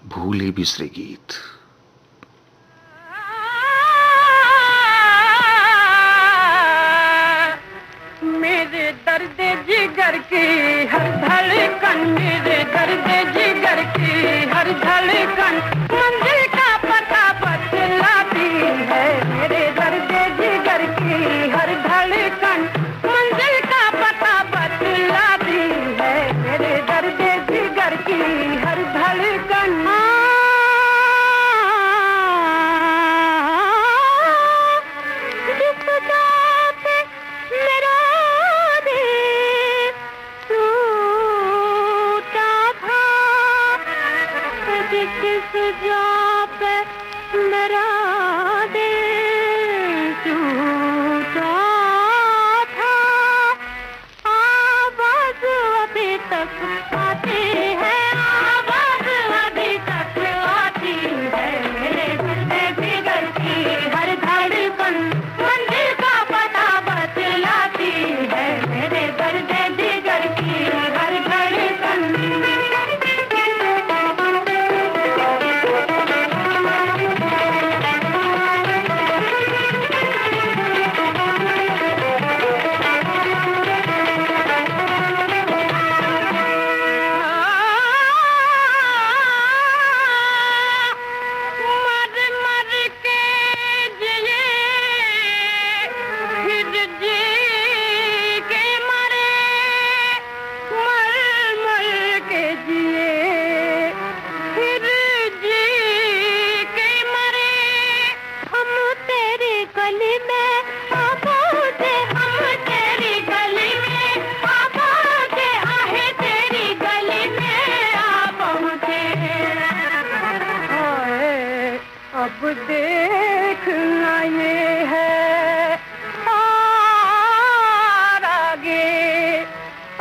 भूले बिसरे गीत। मेरे दर्द जिगर की हर धड़कन, मेरे दर्द जिगर की हर धड़कन मंजिल का पता बतलाती है। मेरे दर्द जिगर की हर धड़कन मंजिल का पता बतलाती है। मेरे दर्द जिगर की हर धड़कन किस जा पे मेरा दिल टूटा था, आवाज अभी तक आती है, आवाज अभी तक आती है। मेरे दर्द जिगर की हर धड़कन मंजिल का पता बतलाती है। मेरे दर्द जिगर की हर धड़कन अब देखना ये है और आगे,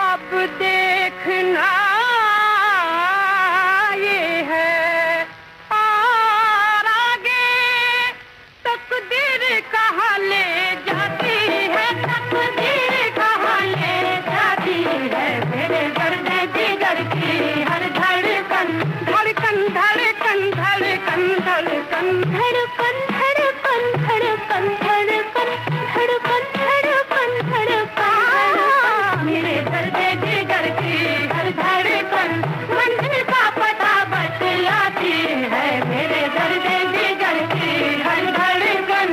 अब देखना ये है और आगे, तकदीर कहाँ ले जाती है, तकदीर कहाँ ले जाती है। मेरे दर्द जिगर की हर धड़कन धड़कन धड़कन धड़कन धड़कन धड़कन धड़कन धड़कन धड़कन धड़कन धड़कन धड़कन मेरे दर्द जिगर की हर धड़कन मंजिल का पता बतलाती है। मेरे दर्द जिगर की हर धड़कन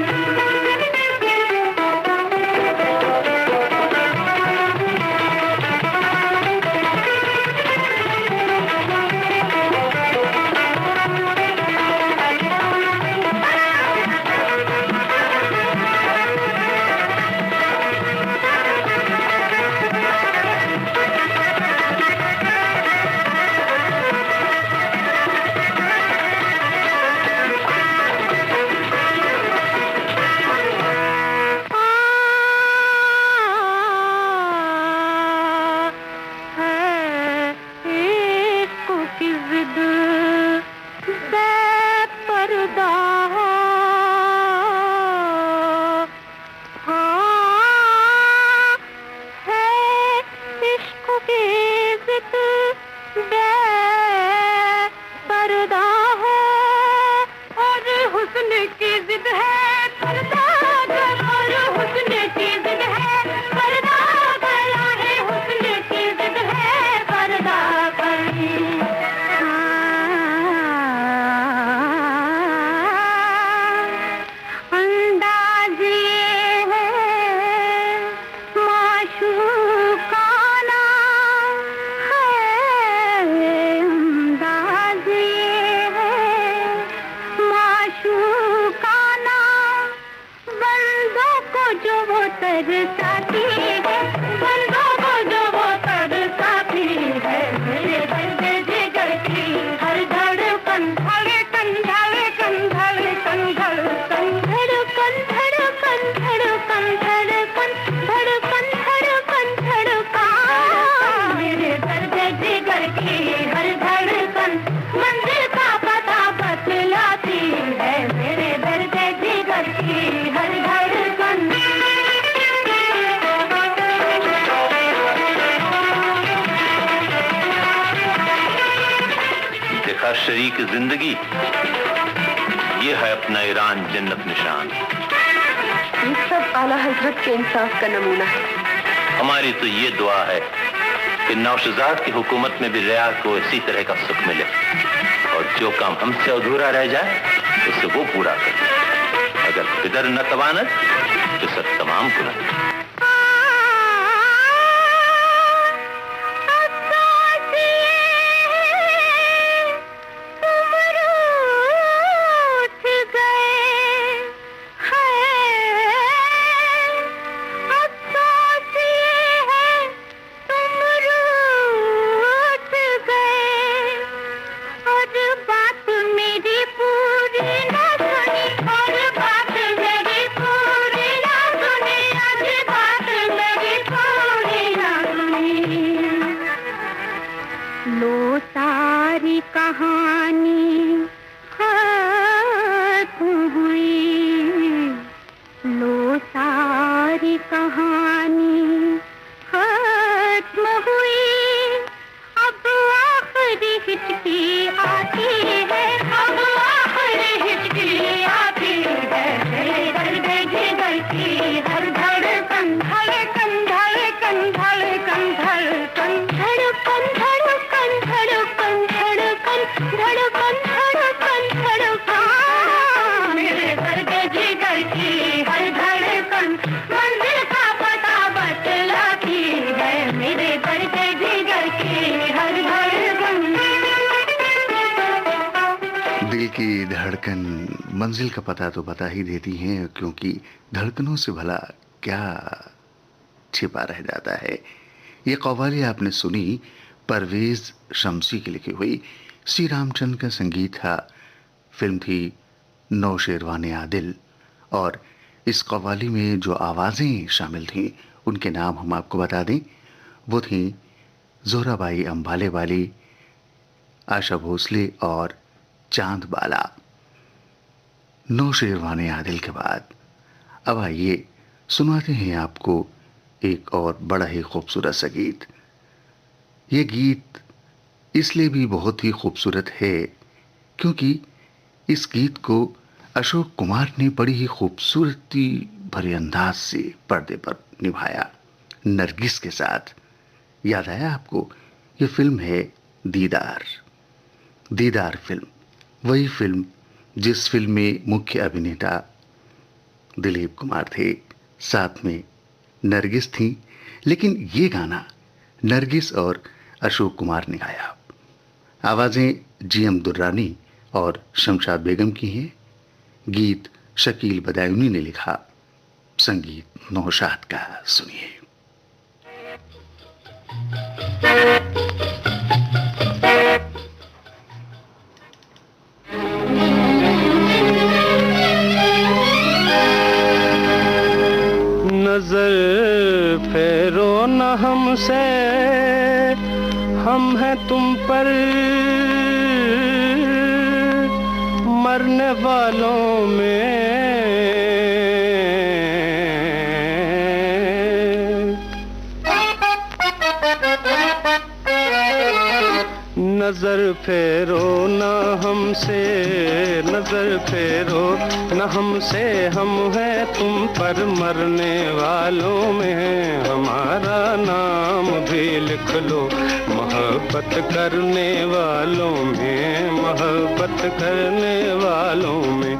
माशूकाना देखा शरीक जिंदगी, ये है अपना ईरान जन्नत निशान। ये सब आला हजरत के इंसाफ का नमूना है। हमारी तो ये दुआ है कि नौशजाद की हुकूमत में भी रियाज को इसी तरह का सुख मिले और जो काम हमसे अधूरा रह जाए उसे वो पूरा करे। अगर किधर न तवानत तो सब तमाम को मंजिल का पता तो बता ही देती हैं, क्योंकि धड़कनों से भला क्या छिपा रह जाता है। ये कव्वाली आपने सुनी परवेज शमसी की लिखी हुई, श्री रामचंद्र का संगीत था, फिल्म थी नौशेरवाने आदिल। और इस कव्वाली में जो आवाज़ें शामिल थीं उनके नाम हम आपको बता दें। वो थीं जोराबाई अंबाले वाली, आशा भोसले और चांद बाला। नौशेरवाने आदिल के बाद अब आइए सुनाते हैं आपको एक और बड़ा ही खूबसूरत सा गीत। ये गीत इसलिए भी बहुत ही खूबसूरत है क्योंकि इस गीत को अशोक कुमार ने बड़ी ही खूबसूरती भरे अंदाज से पर्दे पर निभाया नरगिस के साथ। याद आया आपको? ये फिल्म है दीदार। दीदार फिल्म, वही फिल्म जिस फिल्म में मुख्य अभिनेता दिलीप कुमार थे, साथ में नरगिस थी, लेकिन ये गाना नरगिस और अशोक कुमार ने गाया। आवाज़ें जीएम दुर्रानी और शमशाद बेगम की हैं। गीत शकील बदायूनी ने लिखा, संगीत नौशाद का। सुनिए। नजर फेरो न हमसे, हम हैं तुम पर मरने वालों में। नजर फेरो न हमसे, नजर फेरो न हमसे, हम हैं तुम पर मरने वालों में। हमारा नाम भी लिख लो मोहब्बत करने वालों में, मोहब्बत करने वालों में।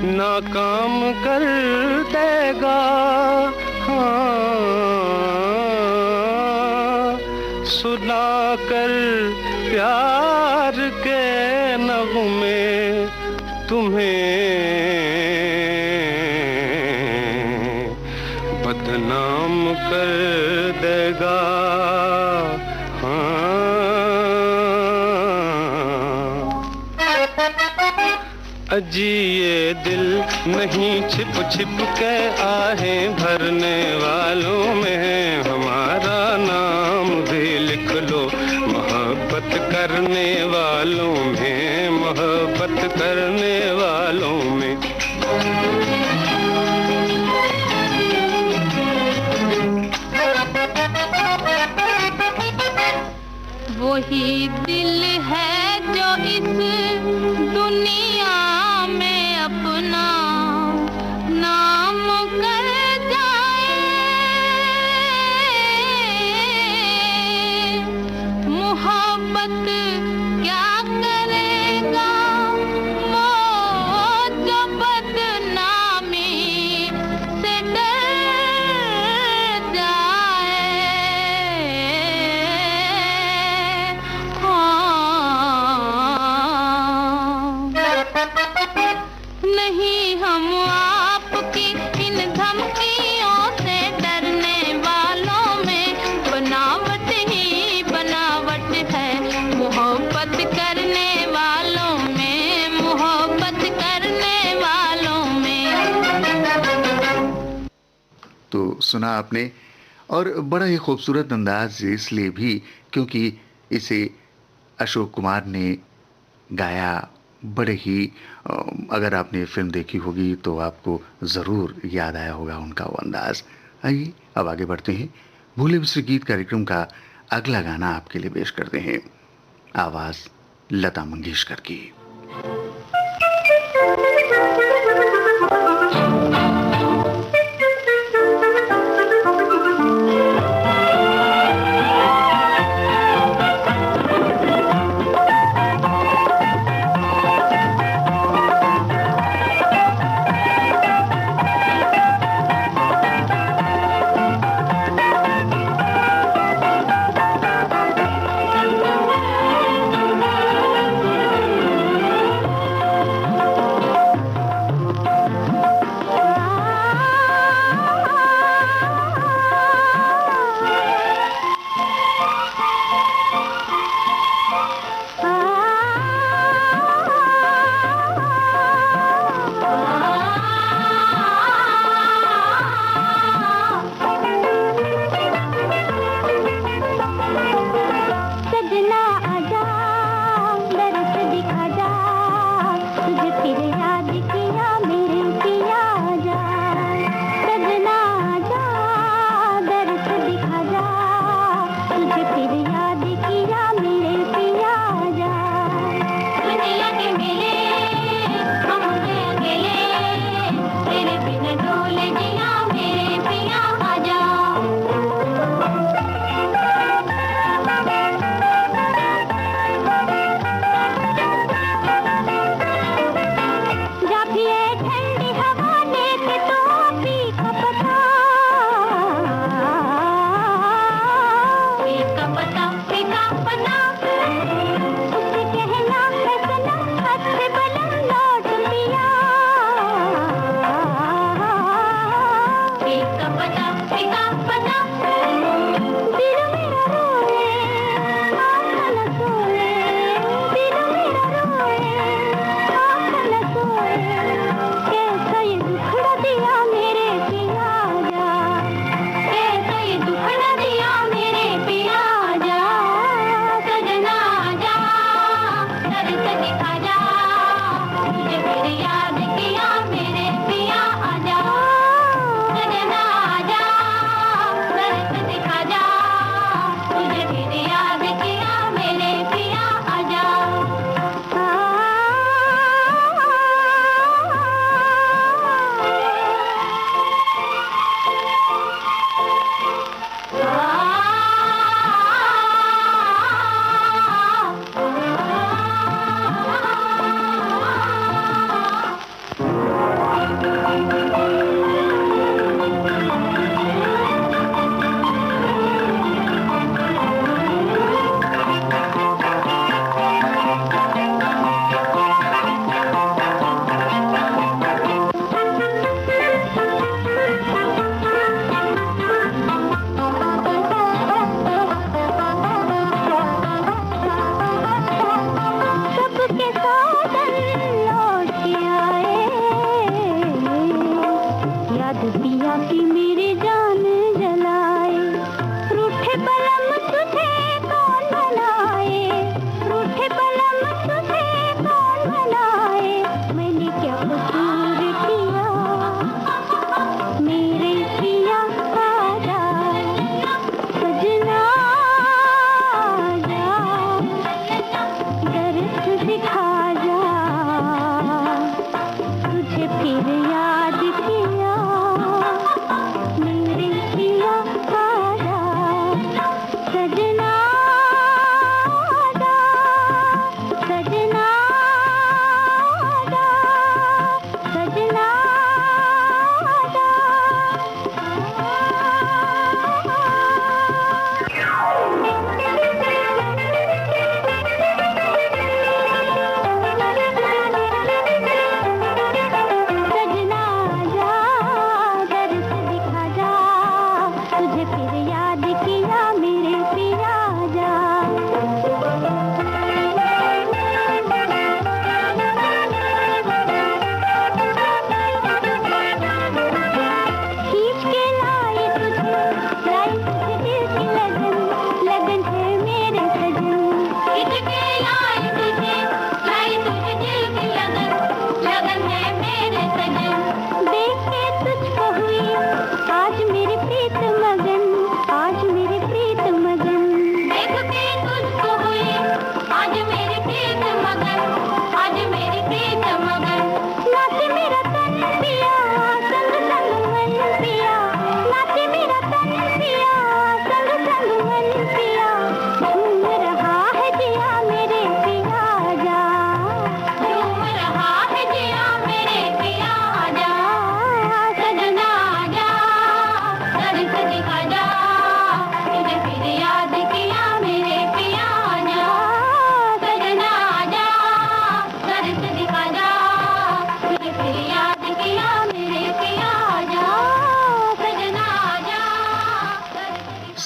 नाकाम कर देगा। हाँ, सुना कर प्यार के नगमे तुम्हें बदनाम कर देगा। हाँ, अजी ये दिल नहीं छिप छिप के आहें भरने वालों में है हमारा नाम भी लिख लो। मोहब्बत करने वालों में, मोहब्बत करने वालों में। वही दिल है जो इस दुनिया में अपना नाम कर जाए। मोहब्बत क्या करेगा वो जो बदनामी से डर जाए। नहीं हम आपकी इन धमकियों से डरने वालों में, बनावट ही बनावट है मोहब्बत करने वालों में, मोहब्बत करने वालों में। तो सुना आपने, और बड़ा ही खूबसूरत अंदाज इसलिए भी क्योंकि इसे अशोक कुमार ने गाया। बड़े ही अगर आपने फिल्म देखी होगी तो आपको ज़रूर याद आया होगा उनका वो अंदाज। आइए अब आगे बढ़ते हैं। भूले बिसरे गीत कार्यक्रम का अगला गाना आपके लिए पेश करते हैं, आवाज़ लता मंगेशकर की।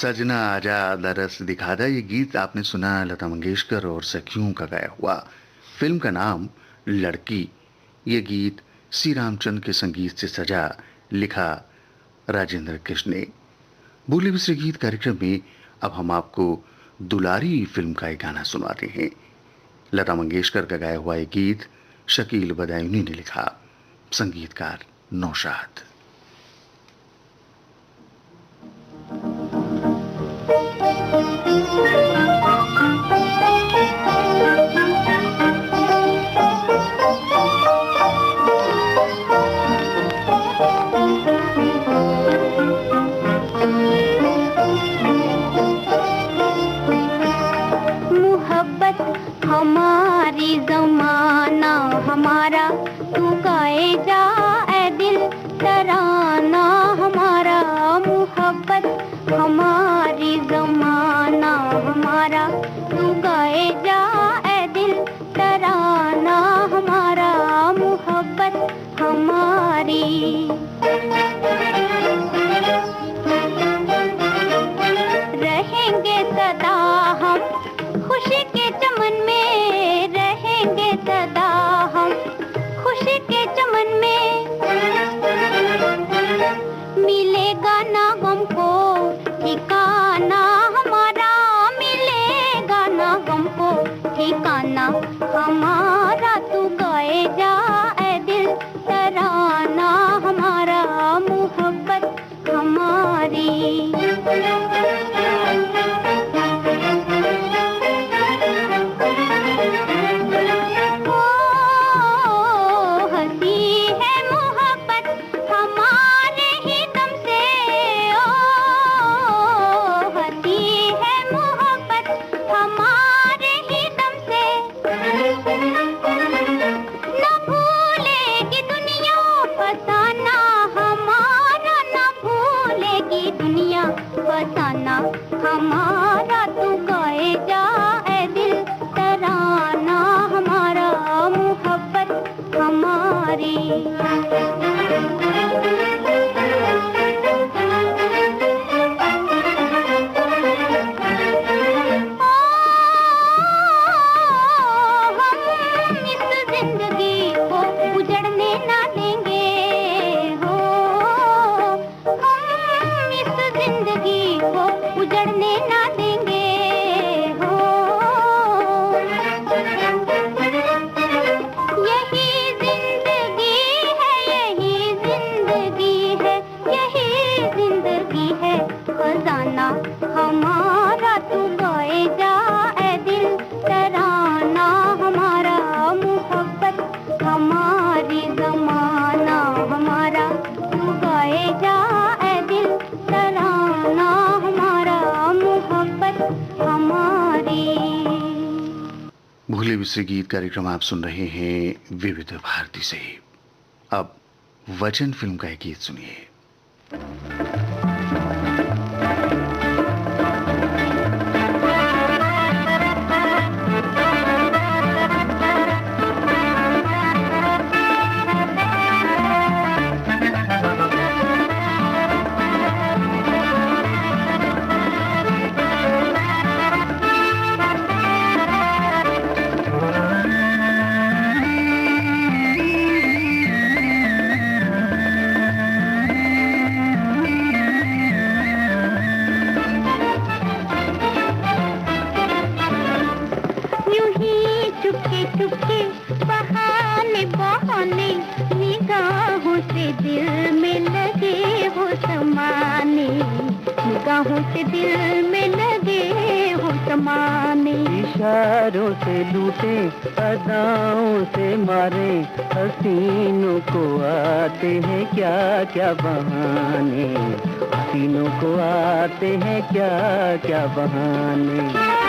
सजना आजा दरस दिखादा, ये गीत आपने सुना लता मंगेशकर और सखियों का गाया हुआ। फिल्म का नाम लड़की। ये गीत सी रामचंद्र के संगीत से सजा, लिखा राजेंद्र कृष्ण ने। भूले बिसरे गीत कार्यक्रम में अब हम आपको दुलारी फिल्म का एक गाना सुनाते हैं। लता मंगेशकर का गाया हुआ ये गीत शकील बदायूनी ने लिखा, संगीतकार नौशाद। हमारी जमाना हमारा, तू गाए जा ए दिल तराना हमारा। मोहब्बत हमारी जमाना हमारा, तू गाए जा ए दिल तराना हमारा। मोहब्बत हमारी रहेंगे सदा हम खुशी के चमन में, रहेंगे सदा हम खुशी के चमन में। मिलेगा ना हमको ठिकाना हमारा, मिलेगा ना हमको ठिकाना हमारा। तू गाए जा ए दिल तराना हमारा। मोहब्बत हमारी फसाना हमारा। तू गाए जा ए दिल तराना हमारा। मोहब्बत हमारी हम इस जिंदगी को उजड़ने ना देंगे हो, हम इस जिंदगी को उजड़ने ना देंगे हो। यही जिंदगी है, यही जिंदगी है, यही जिंदगी है खजाना हमारा। तू गाए जा ए दिल तराना हमारा। मोहब्बत हमारी जमाना हमारा, तू गाए जा ए दिल तराना हमारा। मोहब्बत हमारी। भूले बिसरे गीत कार्यक्रम आप सुन रहे हैं विविध भारती से। अब वचन फिल्म का एक गीत सुनिए। चुपके बहाने बहाने निगाहों से दिल में लगे हो समाने, निगाहों से दिल में लगे हो समाने। इशारों से लूटे अदाओं से मारे, हसीनों को आते हैं क्या क्या बहाने, हसीनों को आते हैं क्या क्या बहाने।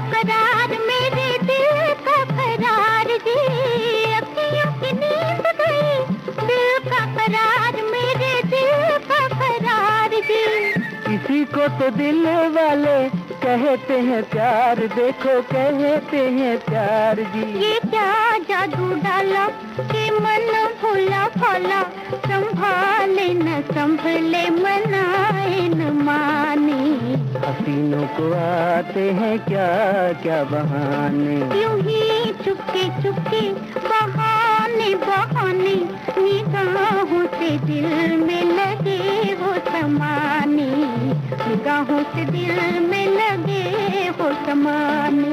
करार मेरे दिल का करार जी। तो दिल वाले कहते हैं प्यार, देखो कहते हैं प्यार जी। ये क्या जादू डाला कि मन भोला भाला, संभाले न संभले मनाए न माने। हसीनों को आते हैं क्या क्या बहाने, यूं ही चुपके चुपके बहाने बहाने, निगाहों से दिल में लगे हो समाने, निगाहों से दिल में लगे हो समाने।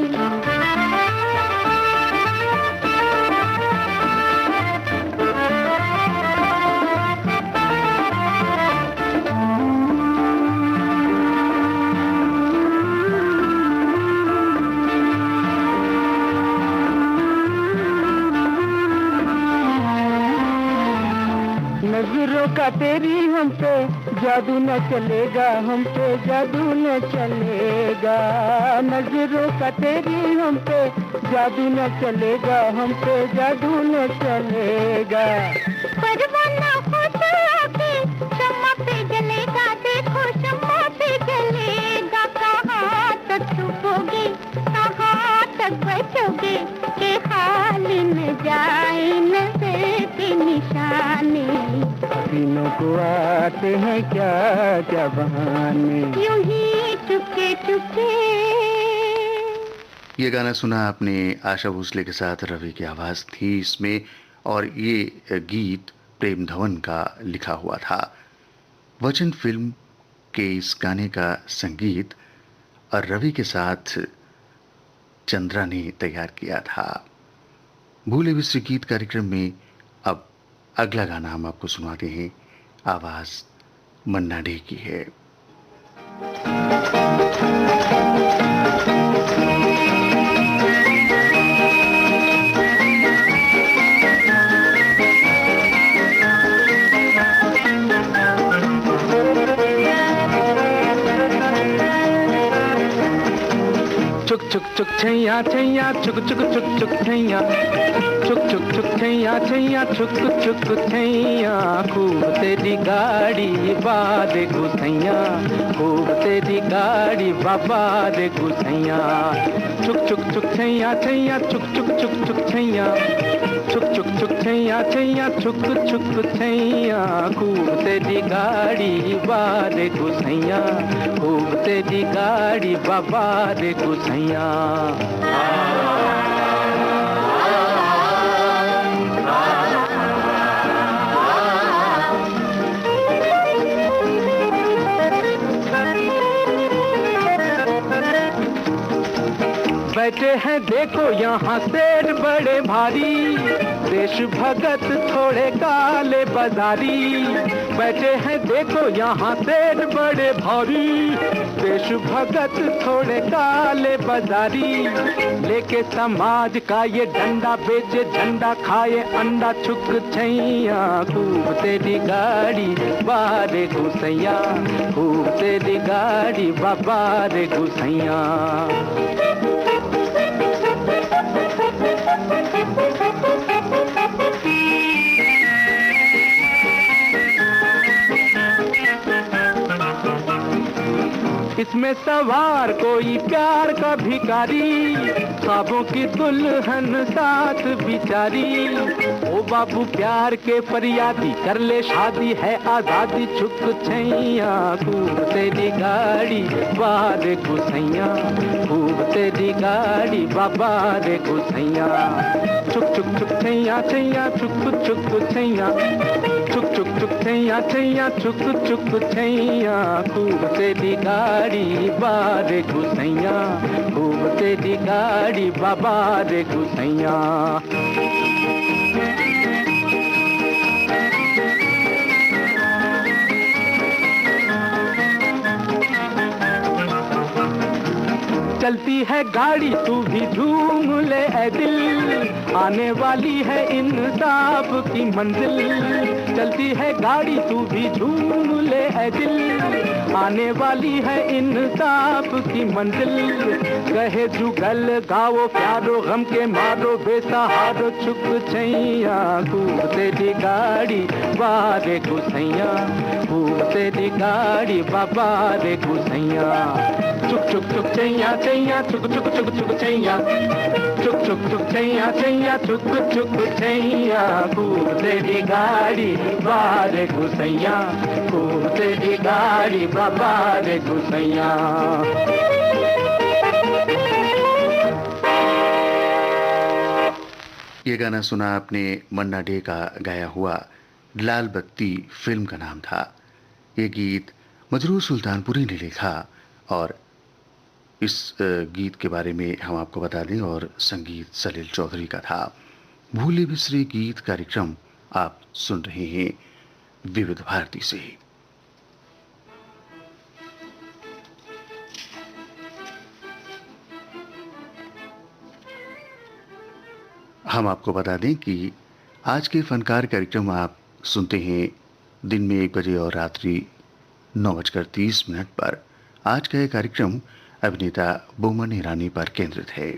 नजरों का तेरी हम पे जादू न चलेगा, हम पे जादू न चलेगा। नजरों का तेरी हम पे जादू न चलेगा, हम पे जादू न चलेगा। परवाना हो तो आके शम्मा पे जलेगा, देखो शम्मा पे जलेगा। कहाँ तक छुपोगे, कहाँ तक बचोगे, के हाल न जाए नजर के निशाने। हसीनों को आते हैं क्या क्या बहाने, यूं ही चुपके चुपके। ये गाना सुना आपने आशा भोसले के साथ, रवि की आवाज़ थी इसमें, और ये गीत प्रेम धवन का लिखा हुआ था। वचन फिल्म के इस गाने का संगीत और रवि के साथ चंद्रा ने तैयार किया था। भूले बिसरे गीत कार्यक्रम में अब अगला गाना हम आपको सुनाते हैं, आवाज़ मन्ना डे की है। चुक चुक चुक छैया छैया चुक चुक चुक चुक छैया, चुक चुक चुक छैया छैया चुक चुक छैया। खूब तेरी गाड़ी बाद गुसैया, खूब तेरी गाड़ी बाबा दे गुसैया। चुक चुक चुक छैया छैया चुक चुक चुक चुक छैया, चुक चुक चुक छैया छैया चुक चुक छैया। खूब तेरी गाड़ी बाद गुसैया, खूब तेरी गाड़ी बाबा दे गुसैया। बैठे हैं देखो यहाँ शेर बड़े भारी, देश भगत थोड़े काले बाजारी। बैठे हैं देखो यहाँ शेर बड़े भारी, देश भगत थोड़े काले बाजारी। लेके समाज का ये डंडा बेचे झंडा, खाए अंडा छुक छैया। खूब तेरी गाड़ी बारे घुसैया, खूब तेरी गाड़ी बाबारे घुसैया। इसमें सवार कोई प्यार का भिखारी, ख्वाबों की दुल्हन साथ बिचारी। ओ बाबू प्यार के फरियादी, कर ले शादी है आजादी। छुक छैया खूब तेरी गाड़ी बारे गुसैया, खूब तेरी गाड़ी बाबा रे गुसैया। चुक चुक चुक छैया छैया चुक चुक छैया, चुक चुक चुक छैया छैया चुक चुक छैया। खूब तेरी गाड़ी बारे गुसैया, खूब तेरी गाड़ी बाबा रे गुसैया। चलती है गाड़ी तू भी झूम ले ऐ दिल, आने वाली है इंसाफ की मंजिल। चलती है गाड़ी तू भी झूम ले ऐ दिल, आने वाली है इंसाफ की मंजिल। कहे जुगल गाओ प्यारो गम के मारो बेसहारो छुक छैया, खूब तेरी गाड़ी बारे गुसैया, खूब तेरी गाड़ी बाबा रे गुसैया। चुक चुक चुक छैया छैया चुक चुक चुक चुक छैया, चुक चुक चुक छैया छैया चुक चुक छैया, खूब तेरी गाड़ी बारे गुसैया, खूब तेरी गाड़ी बाबा रे गुसैया। ये गाना सुना आपने मन्ना डे का गाया हुआ, लाल बत्ती फिल्म का नाम था। ये गीत मजरूर सुल्तानपुरी ने लिखा और इस गीत के बारे में हम आपको बता दें और संगीत सलील चौधरी का था। भूले बिसरे गीत कार्यक्रम आप सुन रहे हैं विविध भारती से। हम आपको बता दें कि आज के फनकार कार्यक्रम आप सुनते हैं दिन में 1 बजे और रात्रि 9:30 पर। आज का यह कार्यक्रम अभिनेता बोमन ईरानी पर केंद्रित है।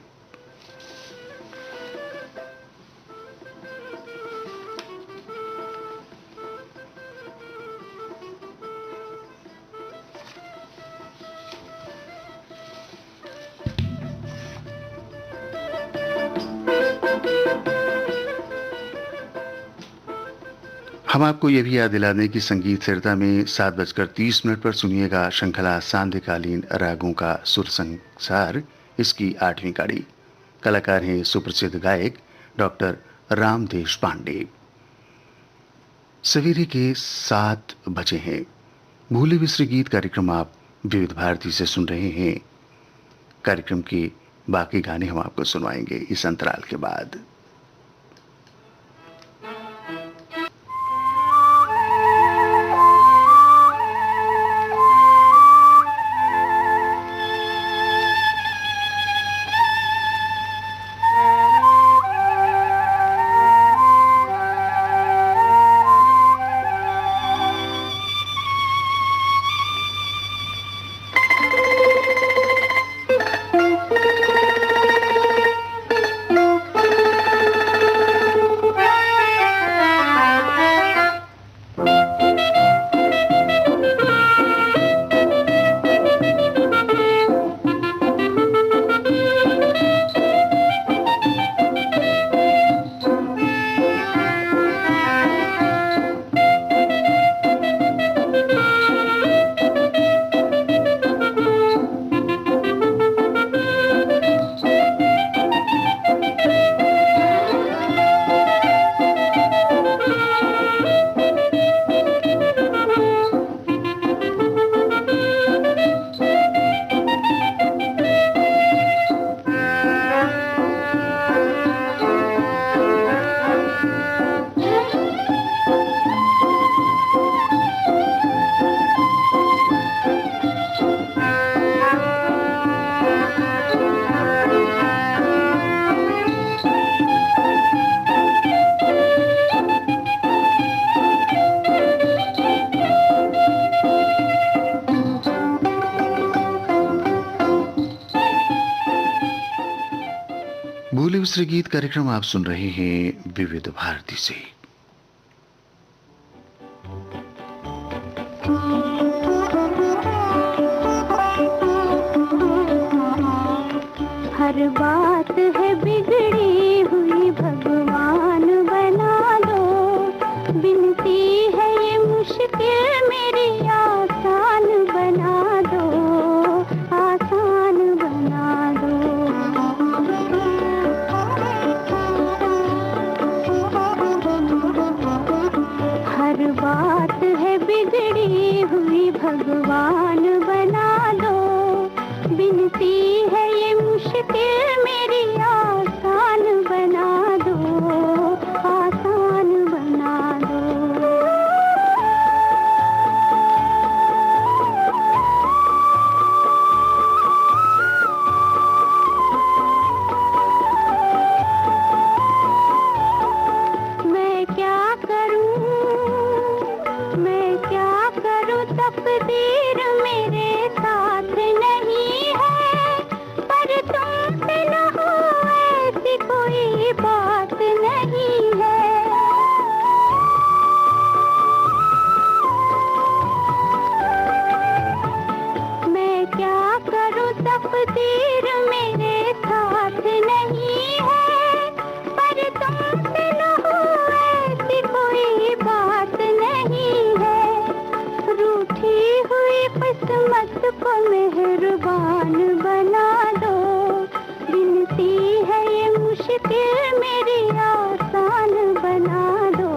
हम आपको यह भी याद दिला दें कि संगीत सरिता में 7:30 पर सुनिएगा श्रृंखला सांध्यकालीन रागों का सुर संसार, इसकी 8वीं कड़ी। कलाकार हैं सुप्रसिद्ध गायक डॉक्टर रामदेश पांडे। सवेरे के 7 बजे हैं। भूले बिसरे गीत कार्यक्रम आप विविध भारती से सुन रहे हैं। कार्यक्रम के बाकी गाने हम आपको सुनवाएंगे इस अंतराल के बाद। भूले बिसरे गीत कार्यक्रम आप सुन रहे हैं विविध भारती से। हर बात है बिगड़ी हुई भगवान बना दो, बिनती है ये मुश्किल मेरी आसान बना दो, आसान बना दो। हर बात है बिगड़ी हुई भगवान बना दो, बिनती है ये मुश्किल मेरी आसान बना दो, आसान बना दो। तकदीर मेरे साथ नहीं है, पर तुमसे न हो ऐसी कोई बात नहीं है। रूठी हुई किस्मत को मेहरबान बना दो, विनती है ये मुश्किल मेरी आसान बना दो,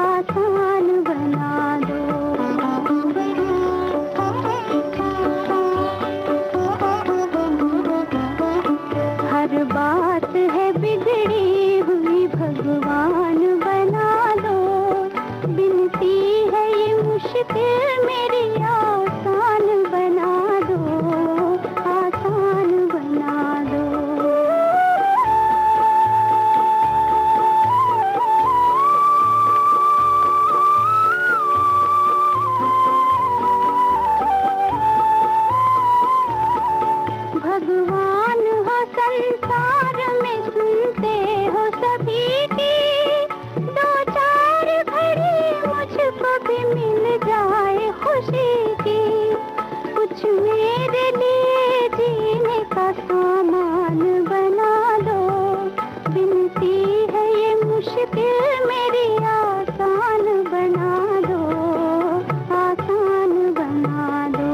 आसान बना दो। हर बात है बिगड़ी हुई भगवान बना दो, विनती है ये मुश्किल मेरी आसान बना दो, आसान बना दो। भगवान हो संसार में सुनते हो सभी की, दो चार घड़ी मुझको भी मिल जाए खुशी की। कुछ मेरे लिए जीने का सामान बना दो, विनती है ये मुश्किल मेरी आसान बना दो, आसान बना दो।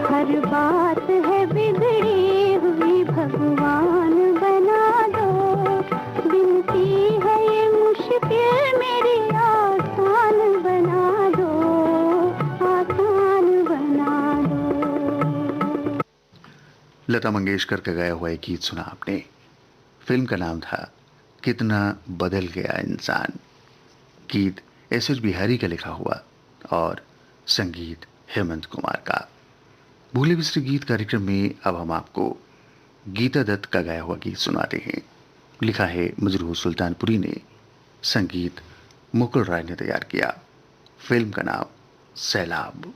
हर बात है बिगड़ी हुई भगवान बना दो, विनती है ये मुश्किल मेरी आसान बना दो, आसान बना दो। लता मंगेशकर का गाया हुआ एक गीत सुना आपने। फिल्म का नाम था कितना बदल गया इंसान। गीत एस.एस. बिहारी का लिखा हुआ और संगीत हेमंत कुमार का। भूले बिसरे गीत कार्यक्रम में अब हम आपको गीता दत्त का गाया हुआ गीत सुनाते हैं। लिखा है मजरूह सुल्तानपुरी ने, संगीत मुकुल राय ने तैयार किया। फिल्म का नाम सैलाब।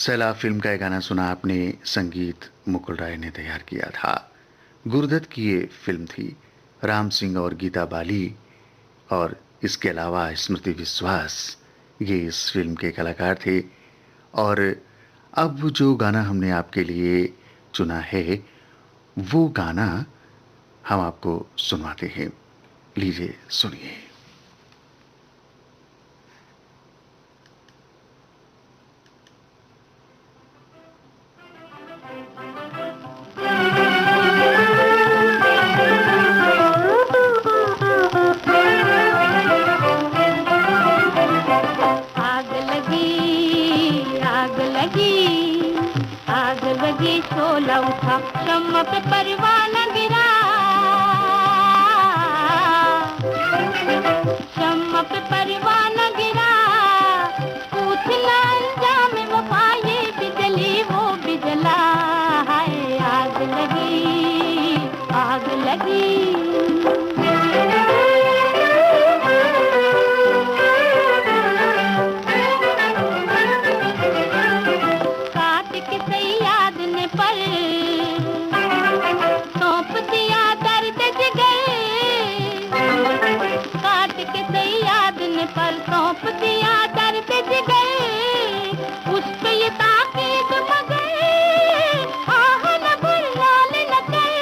सैलाब फिल्म का एक गाना सुना आपने, संगीत मुकुल राय ने तैयार किया था। गुरुदत्त की ये फिल्म थी। राम सिंह और गीता बाली और इसके अलावा स्मृति विश्वास ये इस फिल्म के कलाकार थे। और अब जो गाना हमने आपके लिए चुना है वो गाना हम आपको सुनवाते हैं। लीजिए सुनिए। शोला उठा शम्मा पे परवाना गिरा, शम्मा पे परवाना गिरा, पूछना अंजाम वफा ये बिजली वो बिजला, हाय आग लगी आग लगी। पर सौंप दिया दर्द जिगर, उस पे ये ताकीद मगर आह न बुलाल न कर।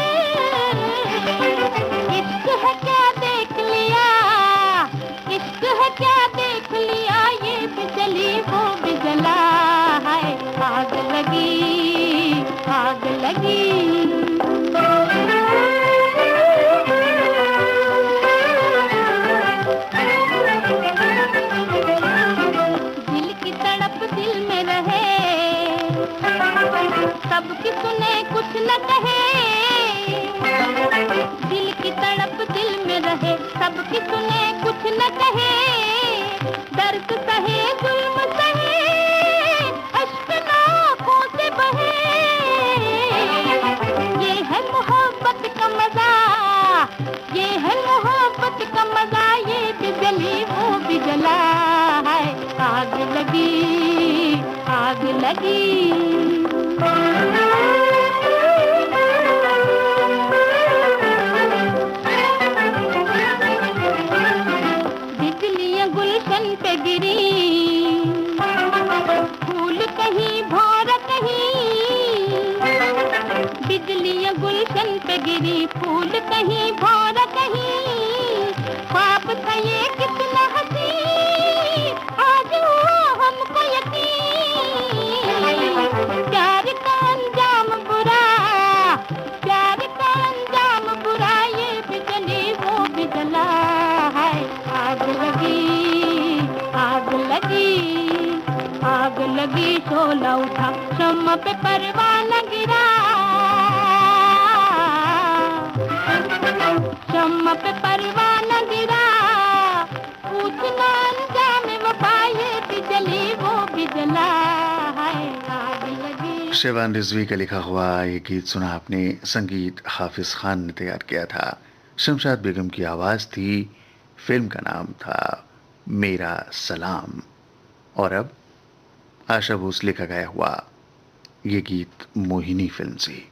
इश्क है क्या देख लिया, इश्क है क्या देख लिया, ये बिजली वो बिजला, है आग लगी आग लगी। सबकी सुने कुछ न कहे, दिल की तड़प दिल में रहे, सबकी सुने कुछ न कहे, दर्द सहे जुल्म सहे, अश्क आँखों से बहे, ये है मोहब्बत का मजा, ये है मोहब्बत का मजा, ये बिजली वो बिजला, है आग लगी आग लगी। बिजलियां गुलशन पे गिरी, फूल कहीं भौर कहीं, बिजलियां गुलशन पे गिरी, फूल कहीं भौर कहीं, ख्वाब था ये कितना हंसी, आज हुआ हमको यकीन, प्यार का अंजाम बुरा, प्यार का अंजाम बुरा, ये बिजली वो बिजला, है आग लगी आग लगी आग लगी। शोला उठा शम्मा पे परवाना गिरा, शम्मा पे परवाना गिरा, पूछना अंजाम वफा, ये बिजली वो बिजला, है आग लगी। शेवान रिजवी का लिखा हुआ ये गीत सुना आपने, संगीत हाफिज खान ने तैयार किया था, शमशाद बेगम की आवाज थी, फिल्म का नाम था मेरा सलाम। और अब आशा भोसले का गाया हुआ ये गीत मोहिनी फिल्म से।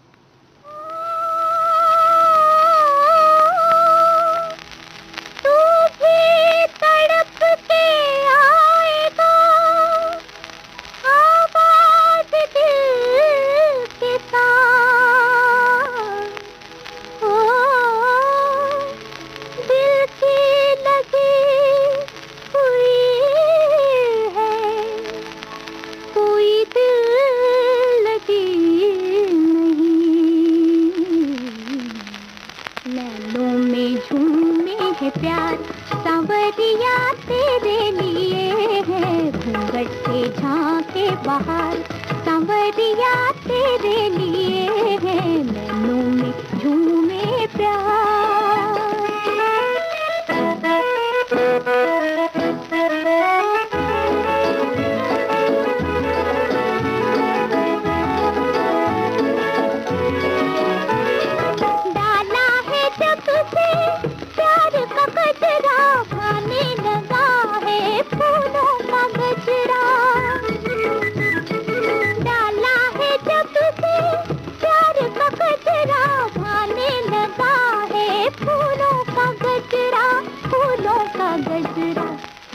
डाला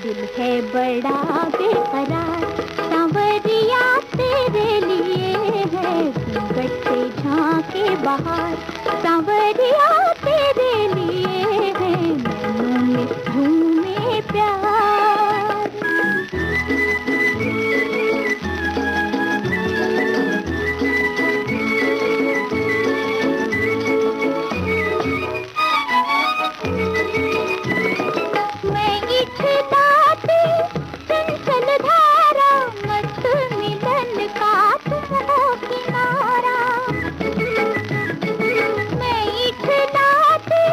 दिल है बड़ा बेकरार, सांवरिया तेरे लिए है घूंघट से झांके बाहर, सांवरिया तेरे लिए है नैनों में झूमे प्यार। मैं इठलाती चंचल धारा, मस्त मिलन का तुम हो किनारा। मैं इठलाती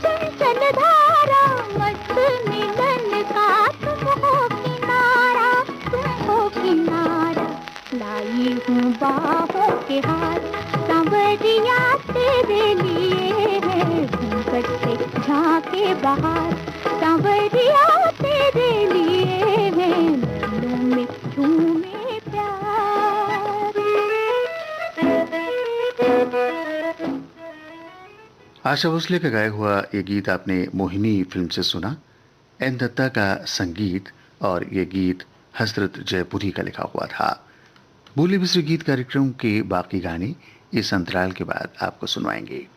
चंचल धारा, मस्त मिलन का तुम हो किनारा, तुम हो किनारा। लाई हूँ बाहों के हाथ, सांवरिया तेरे लिए है घूंघट से झांके बाहर, सांवरिया तेरे लिए है नैनों में झूमे प्यार। आशा भोसले का गाया हुआ ये गीत आपने मोहिनी फिल्म से सुना। एन दत्ता का संगीत और ये गीत हजरत जयपुरी का लिखा हुआ था। बोले बिसरे गीत कार्यक्रम के बाकी गाने इस अंतराल के बाद आपको सुनवाएंगे।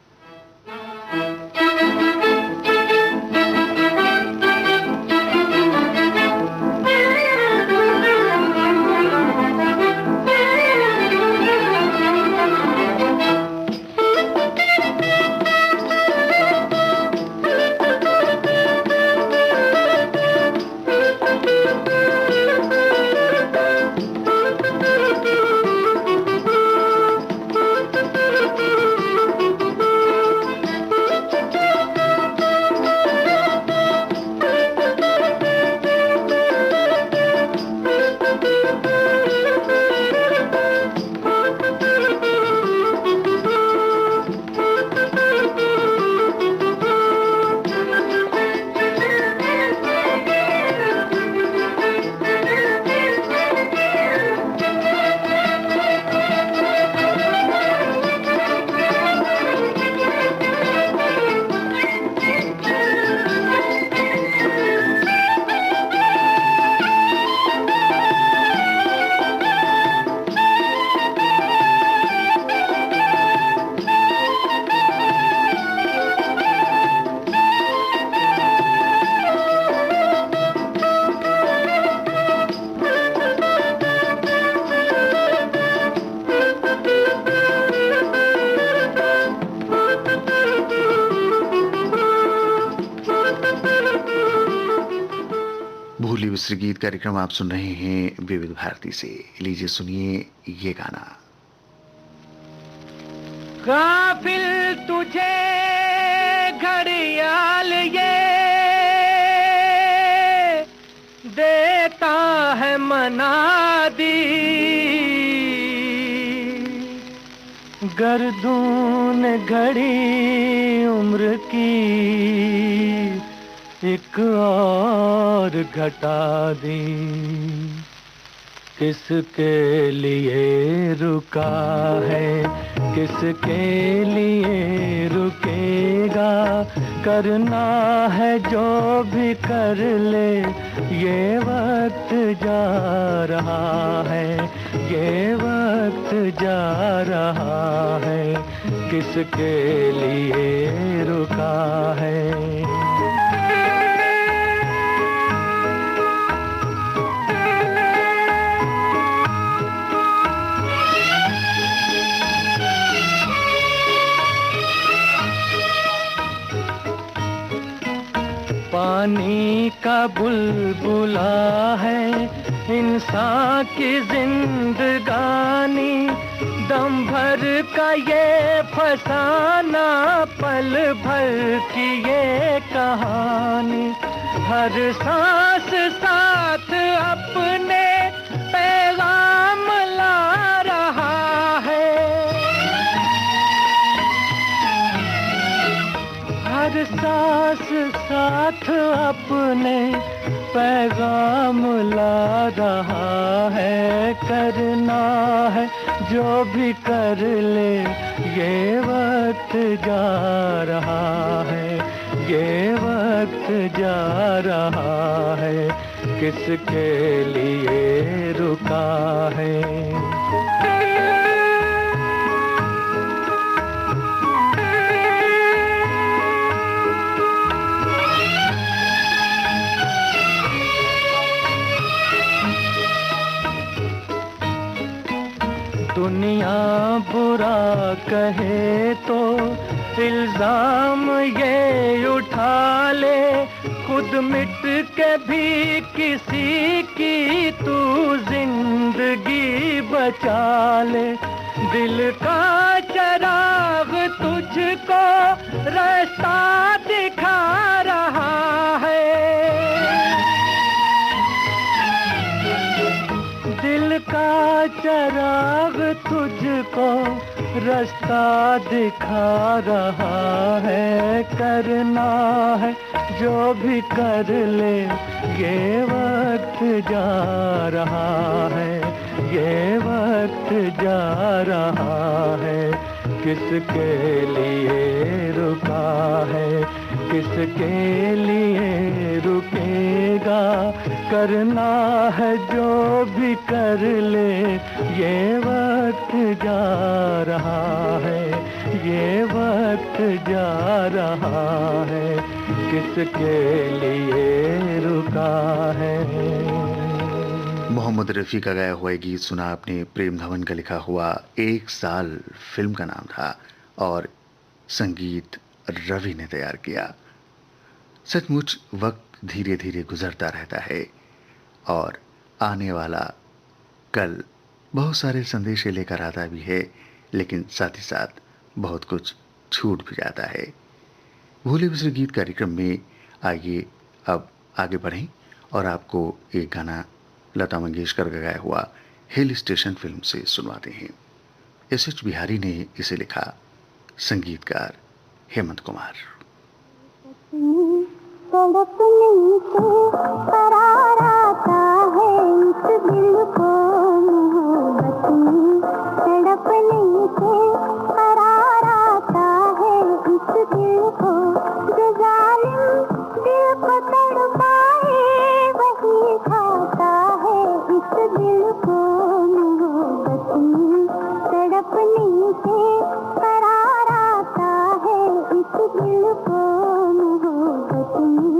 भूली बिसरी गीत कार्यक्रम आप सुन रहे हैं विविध भारती से। लीजिए सुनिए ये गाना। गाफिल तुझे घड़ियाल ये देता है मनादी, गर्दून घड़ी उम्र की एक और घटा दी। किसके लिए रुका है, किसके लिए रुकेगा, करना है जो भी कर ले, ये वक्त जा रहा है, ये वक्त जा रहा है, किसके लिए रुका है। पानी का बुलबुला है इंसान की जिंदगानी, दम भर का ये फसाना, पल भर की ये कहानी। हर सांस साथ अपने पैगाम ला रहा है, हर सांस साथ अपने पैगाम ला रहा है। करना है जो भी कर ले, ये वक्त जा रहा है, ये वक्त जा रहा है, किसके लिए रुका है। दुनिया बुरा कहे तो इल्जाम ये उठा ले, खुद मिट के भी किसी की तू जिंदगी बचा ले। दिल का चराग तुझको रास्ता दिखा रहा है, दिल का चराग तुझको रास्ता दिखा रहा है। करना है जो भी कर ले, ये वक्त जा रहा है, ये वक्त जा रहा है। किसके लिए रुका है, किसके लिए रुकेगा। करना है जो भी कर ले, ये वक्त जा रहा है, ये वक्त जा रहा है। किसके लिए रुका है। मोहम्मद रफ़ी का गाया हुआ गीत सुना आपने। प्रेम धवन का लिखा हुआ एक साल फिल्म का नाम था और संगीत रवि ने तैयार किया। सचमुच वक्त धीरे धीरे गुजरता रहता है और आने वाला कल बहुत सारे संदेशे लेकर आता भी है, लेकिन साथ ही साथ बहुत कुछ छूट भी जाता है। भूले बिसरे गीत कार्यक्रम में आइए अब आगे बढ़ें और आपको एक गाना लता मंगेशकर का गाया हुआ हिल स्टेशन फिल्म से सुनवाते हैं। एस.एच. बिहारी ने इसे लिखा, संगीतकार हेमंत कुमार। तड़पने से करार आता है इस दिल को मोहब्बत में, तड़पने से करार आता है इस दिल को। जो जालिम दिल को तड़पाए वही खाता है इस दिल को मोहब्बत में, तड़पने से करार आता है इस दिल को मोहब्बत में।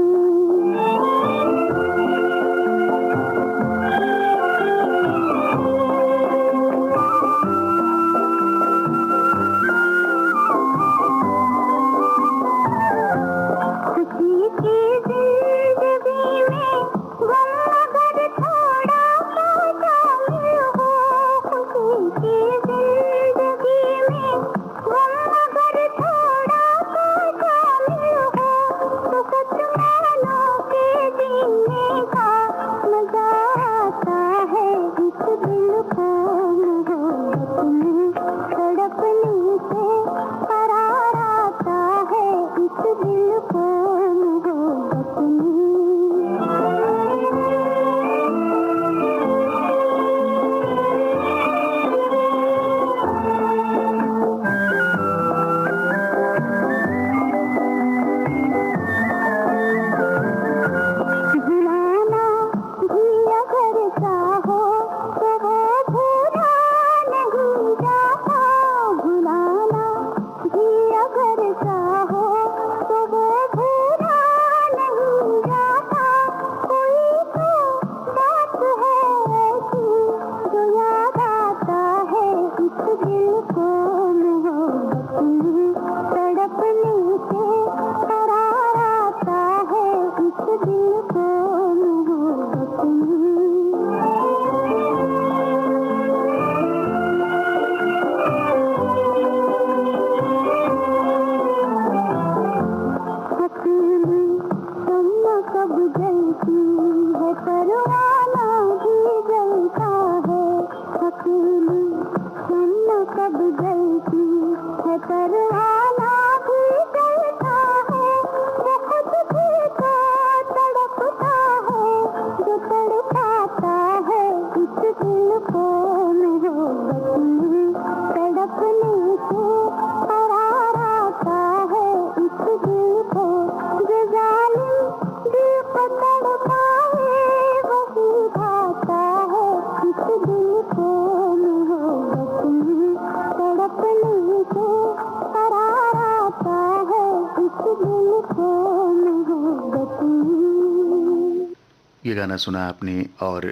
ये गाना सुना आपने और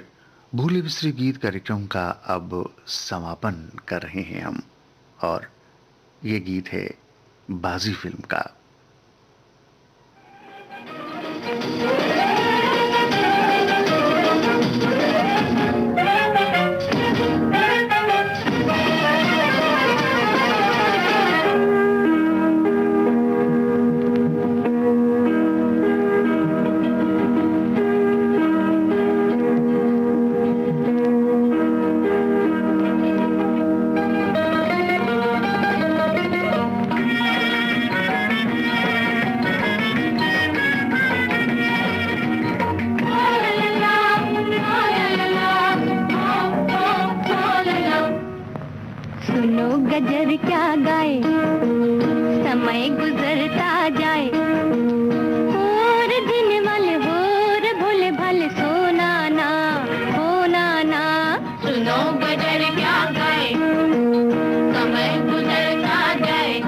भूले बिसरे गीत कार्यक्रम का अब समापन कर रहे हैं हम। और ये गीत है बाजी फिल्म का। गजर क्या गाए, समय गुजरता जाए, और दिन वाले होर भोले भाले सोना ना होना ना। सुनो गजर क्या गाए, समय गुजरता जाए।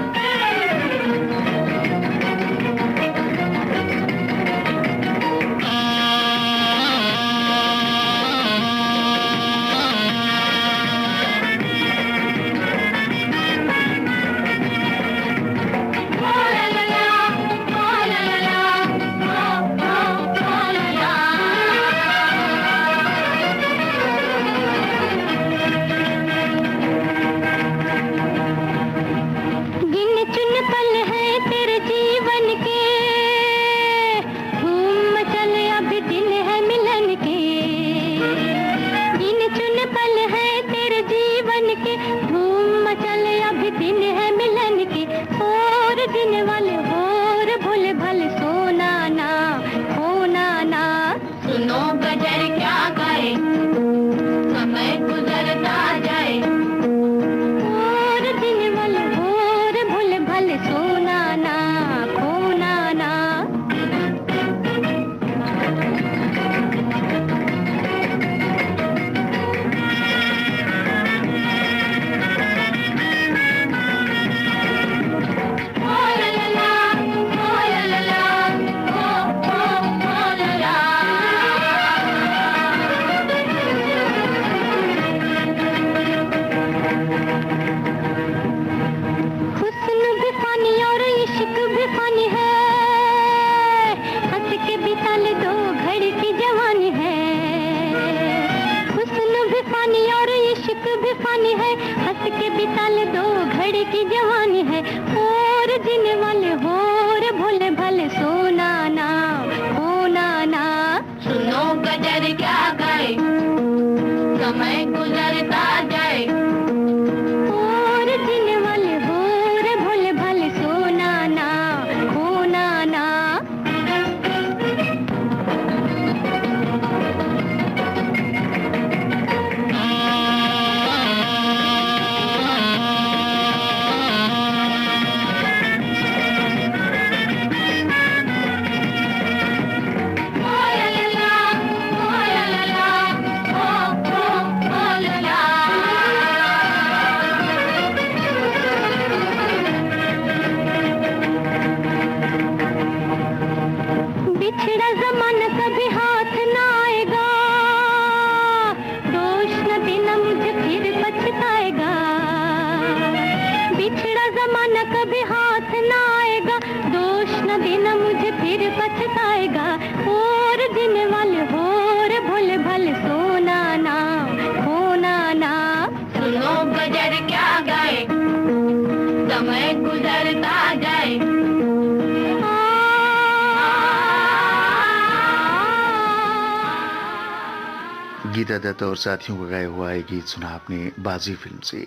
गीता दत्त और साथियों का गाया हुआ एक गीत सुना आपने बाजी फिल्म से।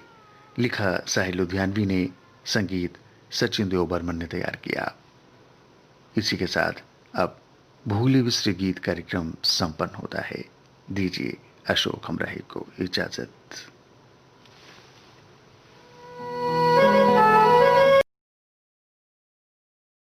लिखा साहिल लुधियानवी ने, संगीत सचिन देव बर्मन ने तैयार किया। इसी के साथ अब भूले बिसरे गीत कार्यक्रम संपन्न होता है। दीजिए अशोक हमराही को इजाजत।